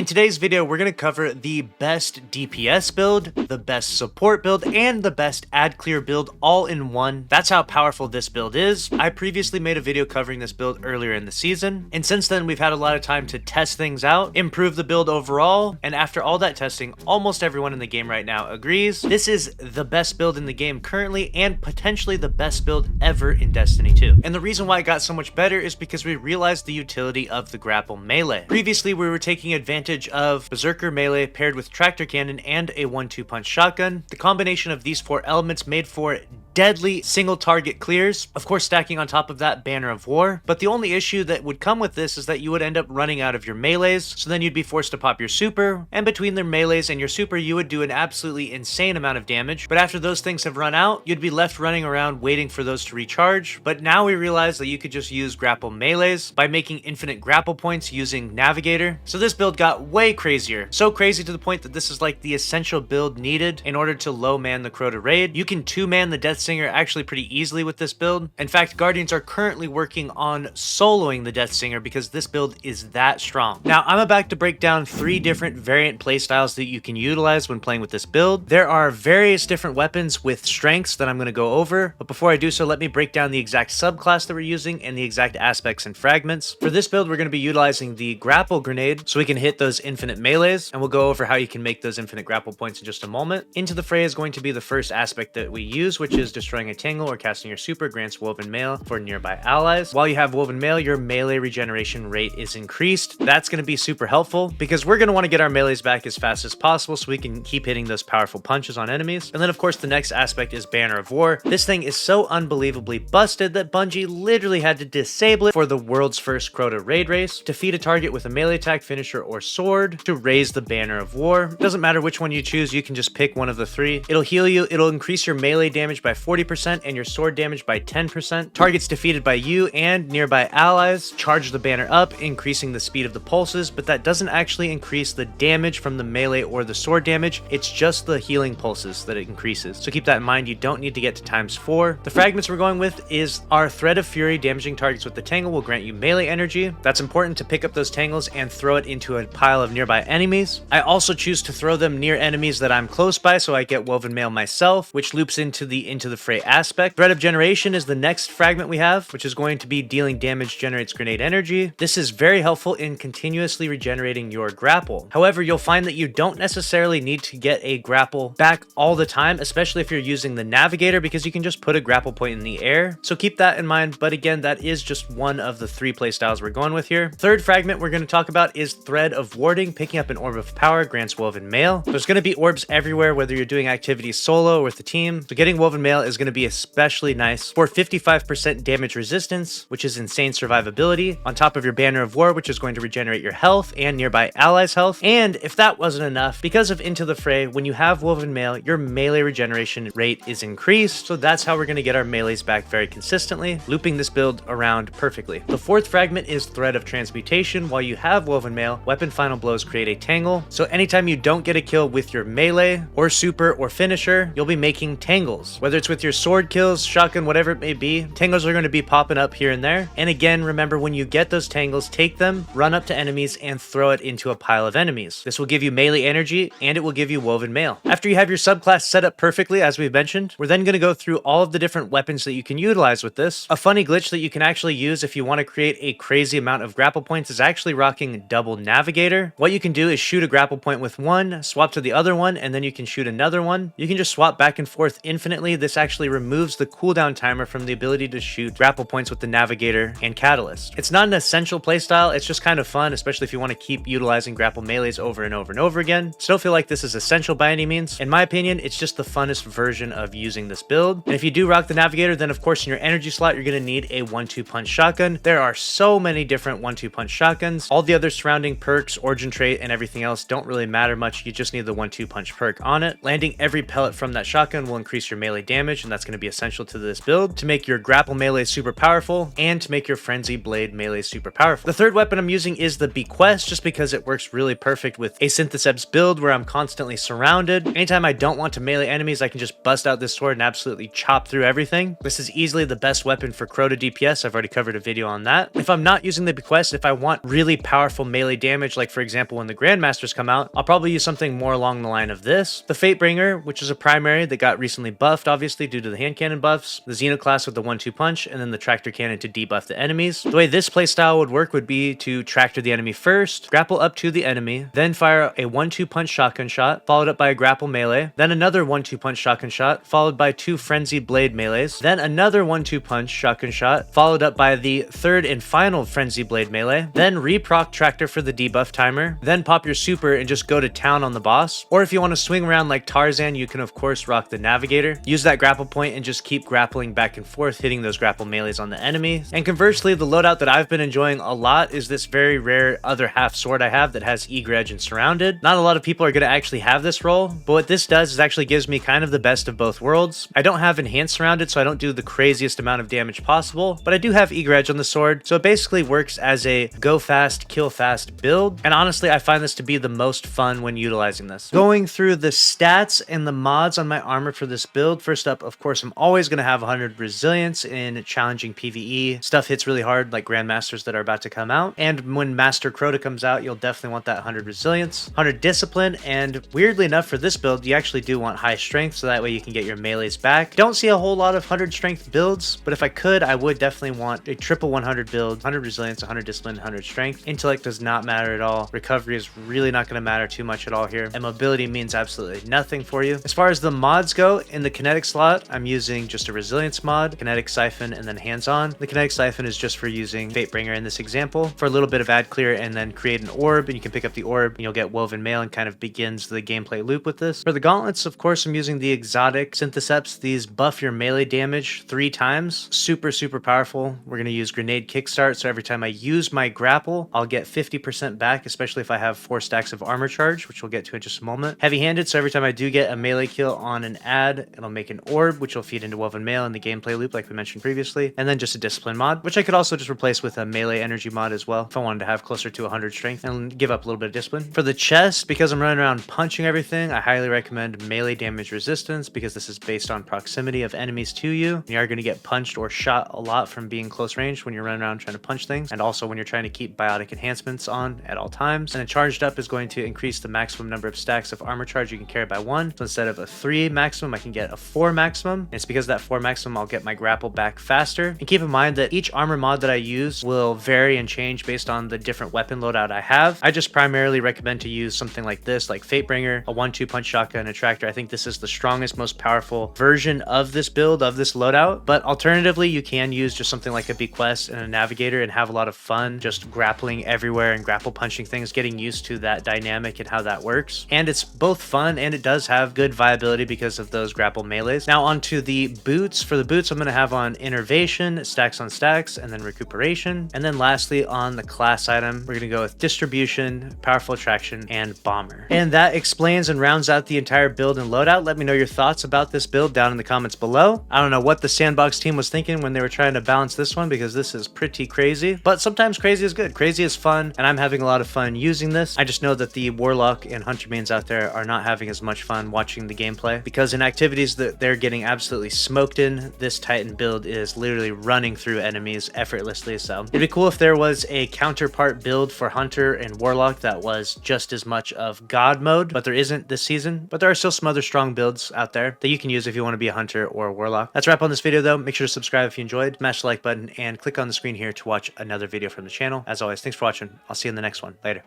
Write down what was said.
In today's video, we're going to cover the best DPS build, the best support build, and the best ad clear build all in one. That's how powerful this build is. I previously made a video covering this build earlier in the season, and since then we've had a lot of time to test things out, improve the build overall, and after all that testing, almost everyone in the game right now agrees this is the best build in the game currently and potentially the best build ever in Destiny 2. And the reason why it got so much better is because we realized the utility of the grapple melee. Previously, we were taking advantage of Berserker melee paired with tractor cannon and a 1-2 punch shotgun. The combination of these four elements made for deadly single target clears, of course stacking on top of that Banner of War. But the only issue that would come with this is that you would end up running out of your melees, so then you'd be forced to pop your super, and between their melees and your super you would do an absolutely insane amount of damage. But after those things have run out, you'd be left running around waiting for those to recharge. But now we realize that you could just use grapple melees by making infinite grapple points using Navigator. So this build got way crazier, so crazy to the point that this is like the essential build needed in order to low man the Crota raid. You can 2-man the Death Singer actually pretty easily with this build. In fact, Guardians are currently working on soloing the Death Singer because this build is that strong. Now, I'm about to break down 3 different variant playstyles that you can utilize when playing with this build. There are various different weapons with strengths that I'm going to go over, but before I do so, let me break down the exact subclass that we're using and the exact aspects and fragments. For this build, we're going to be utilizing the grapple grenade so we can hit those infinite melees, and we'll go over how you can make those infinite grapple points in just a moment. Into the Fray is going to be the first aspect that we use, which is destroying a tangle or casting your super grants woven mail for nearby allies. While you have woven mail, your melee regeneration rate is increased. That's going to be super helpful because we're going to want to get our melees back as fast as possible so we can keep hitting those powerful punches on enemies. And then of course the next aspect is Banner of War. This thing is so unbelievably busted that Bungie literally had to disable it for the world's first Crota raid race. Defeat a target with a melee attack, finisher, or sword to raise the Banner of War. Doesn't matter which one you choose, you can just pick one of the 3. It'll heal you, it'll increase your melee damage by 40% and your sword damage by 10%. Targets defeated by you and nearby allies charge the banner up, increasing the speed of the pulses, but that doesn't actually increase the damage from the melee or the sword damage. It's just the healing pulses that it increases. So keep that in mind, you don't need to get to ×4. The fragments we're going with is our Thread of Fury. Damaging targets with the tangle will grant you melee energy. That's important to pick up those tangles and throw it into a pile of nearby enemies. I also choose to throw them near enemies that I'm close by so I get woven mail myself, which loops into the Fray aspect. Thread of Generation is the next fragment we have, which is going to be dealing damage generates grenade energy. This is very helpful in continuously regenerating your grapple. However, you'll find that you don't necessarily need to get a grapple back all the time, especially if you're using the Navigator, because you can just put a grapple point in the air. So keep that in mind, but again, that is just one of the 3 playstyles we're going with here. Third fragment we're going to talk about is Thread of Warding. Picking up an Orb of Power grants woven mail. There's going to be orbs everywhere, whether you're doing activities solo or with the team, so getting woven mail is going to be especially nice for 55% damage resistance, which is insane survivability, on top of your Banner of War, which is going to regenerate your health and nearby allies' health. And if that wasn't enough, because of Into the Fray, when you have woven mail, your melee regeneration rate is increased, so that's how we're going to get our melees back very consistently, looping this build around perfectly. The 4th fragment is Thread of Transmutation. While you have woven mail, weapon final blows create a tangle, so anytime you don't get a kill with your melee or super or finisher, you'll be making tangles. Whether it's with your sword kills, shotgun, whatever it may be, tangles are going to be popping up here and there. And again, remember, when you get those tangles, take them, run up to enemies, and throw it into a pile of enemies. This will give you melee energy, and it will give you woven mail. After you have your subclass set up perfectly, as we've mentioned, we're then going to go through all of the different weapons that you can utilize with this. A funny glitch that you can actually use if you want to create a crazy amount of grapple points is actually rocking double Navigator. What you can do is shoot a grapple point with one, swap to the other one, and then you can shoot another one. You can just swap back and forth infinitely. This actually removes the cooldown timer from the ability to shoot grapple points with the Navigator and Catalyst. It's not an essential playstyle, it's just kind of fun, especially if you want to keep utilizing grapple melees over and over and over again. Still feel like this is essential by any means. In my opinion, it's just the funnest version of using this build. And if you do rock the Navigator, then of course in your energy slot, you're going to need a 1-2 punch shotgun. There are so many different 1-2 punch shotguns. All the other surrounding perks, origin trait, and everything else don't really matter much. You just need the 1-2 punch perk on it. Landing every pellet from that shotgun will increase your melee damage damage, and that's going to be essential to this build to make your grapple melee super powerful and to make your frenzy blade melee super powerful. The third weapon I'm using is the bequest, just because it works really perfect with a Synthesebs build where I'm constantly surrounded. Anytime I don't want to melee enemies, I can just bust out this sword and absolutely chop through everything. This is easily the best weapon for Crota DPS. I've already covered a video on that. If I'm not using the bequest, if I want really powerful melee damage, like for example when the Grandmasters come out, I'll probably use something more along the line of this. The Fatebringer, which is a primary that got recently buffed, obviously due to the hand cannon buffs, the Xenoclass with the 1-2 punch, and then the Tractor Cannon to debuff the enemies. The way this playstyle would work would be to tractor the enemy first, grapple up to the enemy, then fire a 1-2 punch shotgun shot, followed up by a grapple melee, then another 1-2 punch shotgun shot, followed by 2 frenzy blade melees, then another 1-2 punch shotgun shot, followed up by the third and final frenzy blade melee, then reproc tractor for the debuff timer, then pop your super and just go to town on the boss. Or if you want to swing around like Tarzan, you can of course rock the navigator, use that grapple point and just keep grappling back and forth, hitting those grapple melees on the enemy. And conversely, the loadout that I've been enjoying a lot is this very rare other half sword I have that has Egredge and Surrounded. Not a lot of people are going to actually have this role, but what this does is actually gives me kind of the best of both worlds. I don't have Enhanced Surrounded, so I don't do the craziest amount of damage possible, but I do have Egredge on the sword, so it basically works as a go fast, kill fast build. And honestly, I find this to be the most fun when utilizing this. Going through the stats and the mods on my armor for this build, first up, of course, I'm always going to have 100 resilience in challenging PvE. Stuff hits really hard, like Grandmasters that are about to come out. And when Master Crota comes out, you'll definitely want that 100 resilience, 100 discipline, and weirdly enough for this build, you actually do want high strength, so that way you can get your melees back. Don't see a whole lot of 100 strength builds, but if I could, I would definitely want a triple 100 build, 100 resilience, 100 discipline, 100 strength. Intellect does not matter at all. Recovery is really not going to matter too much at all here, and mobility means absolutely nothing for you. As far as the mods go, in the kinetic slot, I'm using just a resilience mod, kinetic siphon, and then hands-on. The kinetic siphon is just for using Fatebringer in this example for a little bit of ad clear, and then create an orb, and you can pick up the orb and you'll get woven mail, and kind of begins the gameplay loop with this. For the gauntlets, of course, I'm using the exotic Syntheseps. These buff your melee damage 3 times. Super powerful. We're going to use grenade kickstart, so every time I use my grapple, I'll get 50% back, especially if I have 4 stacks of armor charge, which we'll get to in just a moment. Heavy-handed, so every time I do get a melee kill on an ad, it'll make an orb, which will feed into woven mail in the gameplay loop like we mentioned previously. And then just a discipline mod, which I could also just replace with a melee energy mod as well if I wanted to have closer to 100 strength and give up a little bit of discipline. For the chest, because I'm running around punching everything, I highly recommend melee damage resistance, because this is based on proximity of enemies to you. You are going to get punched or shot a lot from being close range when you're running around trying to punch things, and also when you're trying to keep biotic enhancements on at all times. And then charged up is going to increase the maximum number of stacks of armor charge you can carry by 1. So instead of a 3 maximum, I can get a 4 maximum. And it's because of that 4 maximum, I'll get my grapple back faster. And keep in mind that each armor mod that I use will vary and change based on the different weapon loadout I have. I just primarily recommend to use something like this, like Fatebringer, a 1-2 punch shotgun, and a tractor. I think this is the strongest, most powerful version of this build, of this loadout. But alternatively, you can use just something like a bequest and a navigator and have a lot of fun just grappling everywhere and grapple punching things, getting used to that dynamic and how that works. And it's both fun and it does have good viability because of those grapple melees. Now onto the boots. For the boots, I'm going to have on innervation, stacks on stacks, and then recuperation. And then lastly, on the class item, we're going to go with distribution, powerful attraction, and bomber. And that explains and rounds out the entire build and loadout. Let me know your thoughts about this build down in the comments below. I don't know what the Sandbox team was thinking when they were trying to balance this one, because this is pretty crazy, but sometimes crazy is good. Crazy is fun, and I'm having a lot of fun using this. I just know that the Warlock and Hunter mains out there are not having as much fun watching the gameplay, because in activities that they're getting absolutely smoked in, this Titan build is literally running through enemies effortlessly. So it'd be cool if there was a counterpart build for Hunter and Warlock that was just as much of God mode, but there isn't this season. But there are still some other strong builds out there that you can use if you want to be a Hunter or a Warlock. That's a wrap on this video though. Make sure to subscribe if you enjoyed, smash the like button, and click on the screen here to watch another video from the channel. As always, thanks for watching. I'll see you in the next one. Later.